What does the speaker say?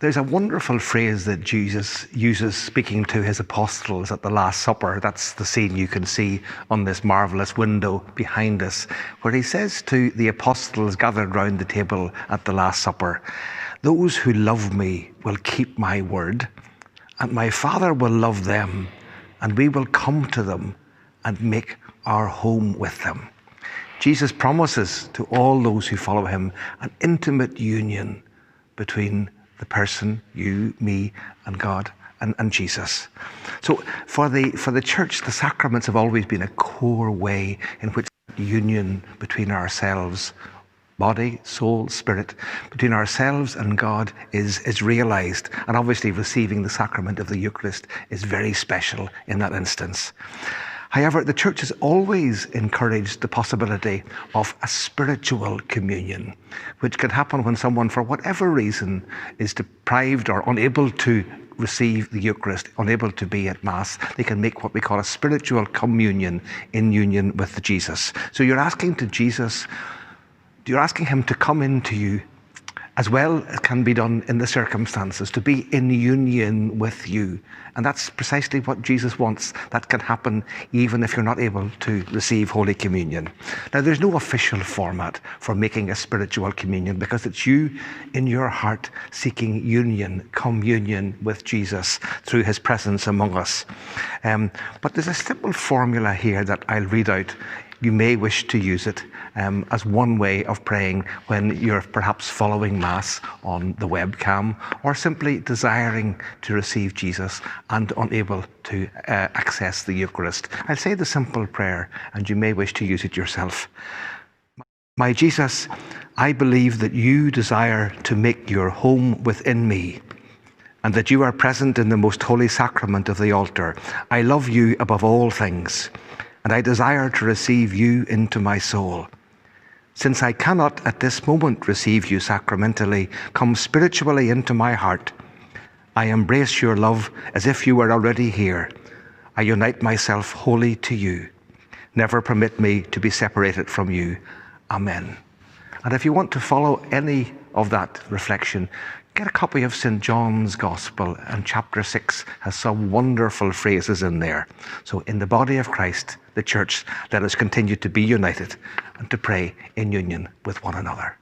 There's a wonderful phrase that Jesus uses speaking to his apostles at the Last Supper. That's the scene you can see on this marvelous window behind us, where he says to the apostles gathered round the table at the Last Supper, "Those who love me will keep my word, and my Father will love them, and we will come to them and make our home with them." Jesus promises to all those who follow him an intimate union between the person, you, me, and God, and Jesus. So for the church, the sacraments have always been a core way in which union between ourselves, body, soul, spirit, between ourselves and God is realized. And obviously receiving the sacrament of the Eucharist is very special in that instance. However, the Church has always encouraged the possibility of a spiritual communion, which can happen when someone, for whatever reason, is deprived or unable to receive the Eucharist, unable to be at Mass. They can make what we call a spiritual communion in union with Jesus. So you're asking him to come into you, as well as can be done in the circumstances, to be in union with you. And that's precisely what Jesus wants. That can happen even if you're not able to receive Holy Communion. Now, there's no official format for making a spiritual communion, because it's you in your heart seeking union, communion with Jesus through his presence among us. But there's a simple formula here that I'll read out. You may wish to use it as one way of praying when you're perhaps following Mass on the webcam, or simply desiring to receive Jesus and unable to access the Eucharist. I'll say the simple prayer, and you may wish to use it yourself. My Jesus, I believe that you desire to make your home within me, and that you are present in the most holy sacrament of the altar. I love you above all things, and I desire to receive you into my soul. Since I cannot at this moment receive you sacramentally, come spiritually into my heart. I embrace your love as if you were already here. I unite myself wholly to you. Never permit me to be separated from you. Amen. And if you want to follow any of that reflection, get a copy of St. John's Gospel, and chapter 6 has some wonderful phrases in there. So in the body of Christ, the Church, let us continue to be united and to pray in union with one another.